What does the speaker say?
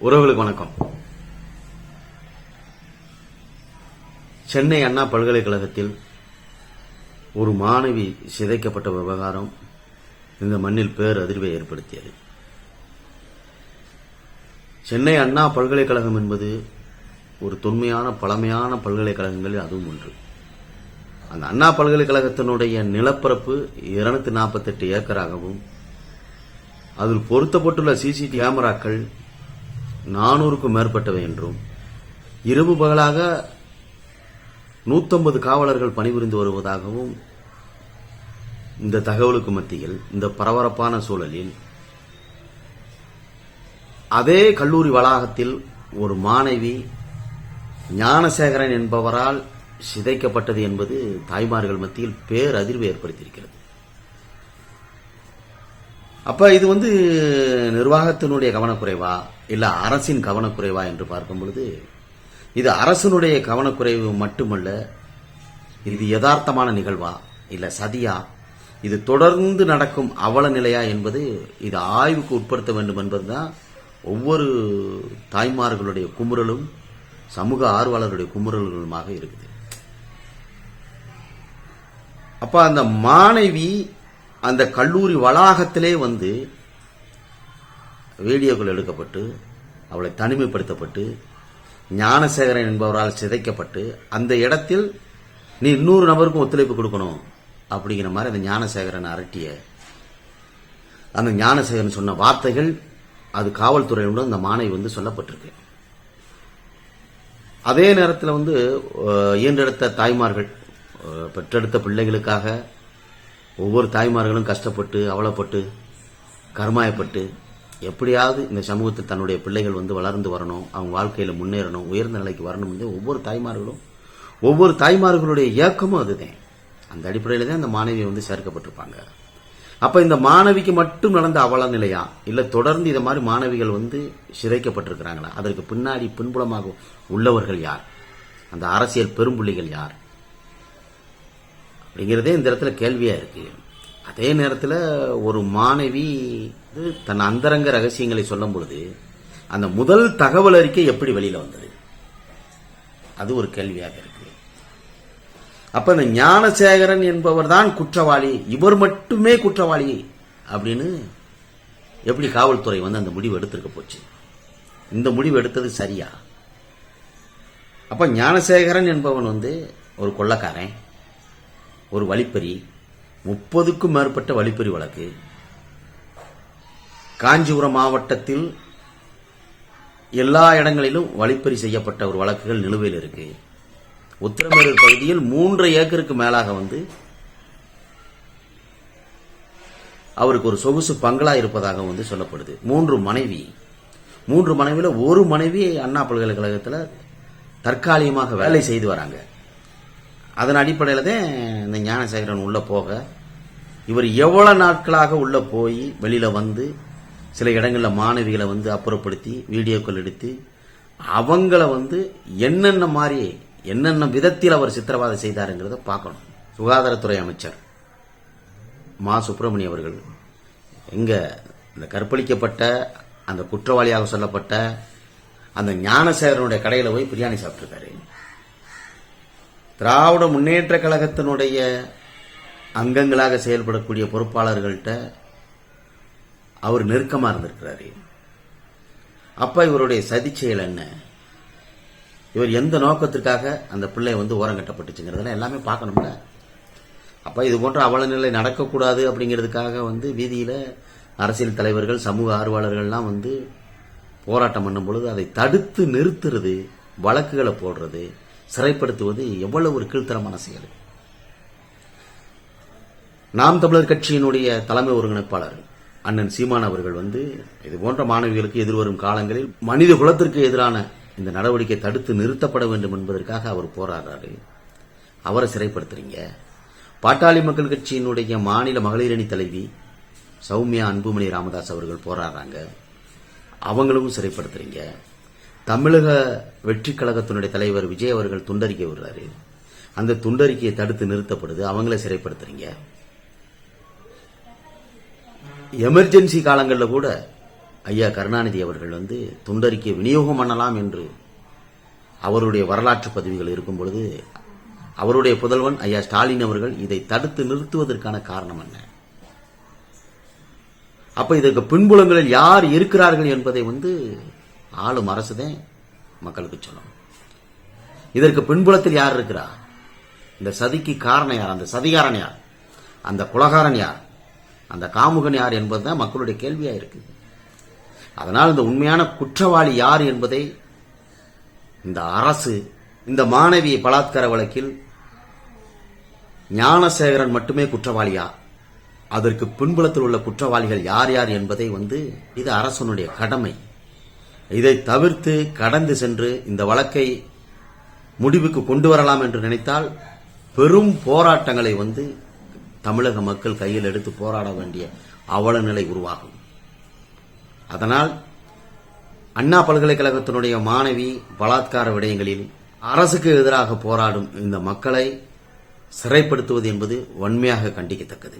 உறவுகளுக்கு வணக்கம். சென்னை அண்ணா பல்கலைக்கழகத்தில் ஒரு மாணவி சிதைக்கப்பட்ட விவகாரம் இந்த மண்ணில் பேரதிர்வை ஏற்படுத்தியது. சென்னை அண்ணா பல்கலைக்கழகம் என்பது ஒரு தொன்மையான பழமையான பல்கலைக்கழகங்களில் அதுவும் ஒன்று. அந்த அண்ணா பல்கலைக்கழகத்தினுடைய நிலப்பரப்பு 248 ஏக்கராகவும் அதில் பொருத்தப்பட்டுள்ள சிசிடிவி கேமராக்கள் 400க்கும் மேற்பட்டவை என்றும் இரவு பகலாக 150 காவலர்கள் பணிபுரிந்து வருவதாகவும் இந்த தகவலுக்கு மத்தியில் இந்த பரபரப்பான சூழலில் அதே கல்லூரி வளாகத்தில் ஒரு மாணவி ஞானசேகரன் என்பவரால் சிதைக்கப்பட்டது என்பது தாய்மார்கள் மத்தியில் பேரதிர்வை ஏற்படுத்தியிருக்கிறது. அப்ப இது நிர்வாகத்தினுடைய கவனக்குறைவா இல்ல அரசின் கவனக்குறைவா என்று பார்க்கும் பொழுது இது அரசனுடைய கவனக்குறைவு மட்டுமல்ல, இது யதார்த்தமான நிகழ்வா இல்ல சதியா, இது தொடர்ந்து நடக்கும் அவல நிலையா என்பது இது ஆய்வுக்கு உட்படுத்த வேண்டும் என்பதுதான் ஒவ்வொரு தாய்மார்களுடைய குமுறலும் சமூக ஆர்வலர்களுடைய குமுறல்களுமாக இருக்குது. அப்ப அந்த மாணவி அந்த கல்லூரி வளாகத்திலே வீடியோக்கள் எடுக்கப்பட்டு அவளை தனிமைப்படுத்தப்பட்டு ஞானசேகரன் என்பவரால் சிதைக்கப்பட்டு அந்த இடத்தில் நீ 200 நபருக்கும் ஒத்துழைப்பு கொடுக்கணும் அப்படிங்கிற மாதிரி அந்த ஞானசேகரன் அரட்டிய அந்த ஞானசேகரன் சொன்ன வார்த்தைகள் அது காவல்துறையுடன் அந்த மாணவி சொல்லப்பட்டிருக்கு. அதே நேரத்தில் இயன்றெடுத்த தாய்மார்கள் பெற்றெடுத்த பிள்ளைகளுக்காக ஒவ்வொரு தாய்மார்களும் கஷ்டப்பட்டு அவலப்பட்டு கர்மாயப்பட்டு எப்படியாவது இந்த சமூகத்தில் தன்னுடைய பிள்ளைகள் வளர்ந்து வரணும், அவங்க வாழ்க்கையில முன்னேறணும், உயர்ந்த நிலைக்கு வரணும் என்று ஒவ்வொரு தாய்மார்களுடைய இயக்கமும் அதுதான். அந்த அடிப்படையில் தான் அந்த மாணவி சேர்க்கப்பட்டிருப்பாங்க. அப்ப இந்த மாணவிக்கு மட்டும் நடந்த அவல நிலையா இல்ல தொடர்ந்து இத மாதிரி மாணவிகள் சிதைக்கப்பட்டிருக்கிறாங்களா? அதற்கு பின்னாடி பின்புலமாக உள்ளவர்கள் யார்? அந்த அரசியல் பெரும்புள்ளிகள் யார் அப்படிங்கிறதே இந்த இடத்துல கேள்வியா இருக்கு. அதே நேரத்தில் ஒரு மாணவி தன் அந்தரங்க ரகசியங்களை சொல்லும் பொழுது அந்த முதல் தகவல் அறிக்கை எப்படி வெளியில வந்தது? அது ஒரு கேள்வியாக இருக்கு. அப்ப இந்த ஞானசேகரன் என்பவர் தான் குற்றவாளி, இவர் மட்டுமே குற்றவாளி அப்படின்னு எப்படி காவல்துறை அந்த முடிவு எடுத்திருக்க போச்சு? இந்த முடிவு எடுத்தது சரியா? அப்ப ஞானசேகரன் என்பவன் ஒரு கொள்ளக்காரன், ஒரு வழிப்பறி, 30க்கும் மேற்பட்ட வழிப்பறி வழக்கு, காஞ்சிபுரம் மாவட்டத்தில் எல்லா இடங்களிலும் வழிப்பறி செய்யப்பட்ட ஒரு வழக்குகள் நிலுவையில் இருக்கு. உத்திரமேரூர் பகுதியில் 3 ஏக்கருக்கு மேலாக அவருக்கு ஒரு சொகுசு பங்களா இருப்பதாக சொல்லப்படுது. 3 மனைவியில ஒரு மனைவி அண்ணா பல்கலைக்கழகத்தில் தற்காலிகமாக வேலை செய்து வராங்க. அதன் அடிப்படையில் தான் இந்த ஞானசேகரன் உள்ள போக இவர் எவ்வளவு நாட்களாக உள்ள போய் வெளியில சில இடங்களில் மாணவிகளை அப்புறப்படுத்தி வீடியோக்கள் எடுத்து அவங்கள என்னென்ன விதத்தில் அவர் சித்திரவதை செய்தாருங்கிறத பார்க்கணும். சுகாதாரத்துறை அமைச்சர் மா சுப்பிரமணியம் அவர்கள் இந்த கற்பழிக்கப்பட்ட அந்த குற்றவாளியாக சொல்லப்பட்ட அந்த ஞானசேகரனுடைய கடையில் போய் பிரியாணி சாப்பிட்டிருக்காரு. திராவிட முன்னேற்ற கழகத்தினுடைய அங்கங்களாக செயல்படக்கூடிய பொறுப்பாளர்கள்ட்ட அவர் நெருக்கமா இருந்திருக்கிறாரு. அப்ப இவருடைய சதி செயல் என்ன? இவர் எந்த நோக்கத்திற்காக அந்த பிள்ளை ஓரம் கட்டப்பட்டுச்சுங்கிறதெல்லாம் எல்லாமே பார்க்கணும்ல. அப்ப இது போன்ற அவல நிலை நடக்கக்கூடாது அப்படிங்கிறதுக்காக வீதியில அரசியல் தலைவர்கள் சமூக ஆர்வலர்கள்லாம் போராட்டம் பண்ணும் பொழுது அதை தடுத்து நிறுத்துறது, வழக்குகளை போடுறது, சிறைப்படுத்துவது எவ்வளவு ஒரு கீழ்த்தரமான செயல். நாம் தமிழர் கட்சியினுடைய தலைமை ஒருங்கிணைப்பாளர் அண்ணன் சீமான் அவர்கள் இது போன்ற மாணவிகளுக்கு எதிர்வரும் காலங்களில் மனித குலத்திற்கு எதிரான இந்த நடவடிக்கை தடுத்து நிறுத்தப்பட வேண்டும் என்பதற்காக அவர் போராடுறாரு. அவரை சிறைப்படுத்துறீங்க. பாட்டாளி மக்கள் கட்சியினுடைய மாநில மகளிரணி தலைவி சௌமியா அன்புமணி ராமதாஸ் அவர்கள் போராடுறாங்க, அவங்களும் சிறைப்படுத்துறீங்க. தமிழக வெற்றி கழகத்தினுடைய தலைவர் விஜய் அவர்கள் துண்டறிக்கை விடுறாரு, அந்த துண்டறிக்கையை தடுத்து நிறுத்தப்படுது, அவங்கள சிறைப்படுத்துறீங்க. எமர்ஜென்சி காலங்களில் கூட ஐயா கருணாநிதி அவர்கள் துண்டறிக்கை விநியோகம் பண்ணலாம் என்று அவருடைய வரலாற்று பதிவுகள் இருக்கும் பொழுது அவருடைய புதல்வன் ஐயா ஸ்டாலின் அவர்கள் இதை தடுத்து நிறுத்துவதற்கான காரணம் என்ன? அப்ப இதற்கு பின்புலங்களில் யார் இருக்கிறார்கள் என்பதை ஆளும் அரசுதான் மக்களுக்கு சொல்லணும். இதற்கு பின்புலத்தில் யார் இருக்கிறார்? இந்த சதிக்கு காரணம் யார்? அந்த சதிகாரன் யார்? அந்த குலகாரன் யார்? அந்த காமுகன் யார் என்பதுதான் மக்களுடைய கேள்வியா இருக்கு. அதனால் இந்த உண்மையான குற்றவாளி யார் என்பதை இந்த அரசு, இந்த மாணவி பலாத்கார வழக்கில் ஞானசேகரன் மட்டுமே குற்றவாளியா, அதற்கு பின்புலத்தில் உள்ள குற்றவாளிகள் யார் யார் என்பதை இது அரசனுடைய கடமை. இதை தவிர்த்து கடந்து சென்று இந்த வழக்கை முடிவுக்கு கொண்டு வரலாம் என்று நினைத்தால் பெரும் போராட்டங்களை தமிழக மக்கள் கையில் எடுத்து போராட வேண்டிய அவல நிலை உருவாகும். அதனால் அண்ணா பல்கலைக்கழகத்தினுடைய மாணவி பலாத்கார விடயங்களில் அரசுக்கு எதிராக போராடும் இந்த மக்களை சிறைப்படுத்துவது என்பது வன்மையாக கண்டிக்கத்தக்கது.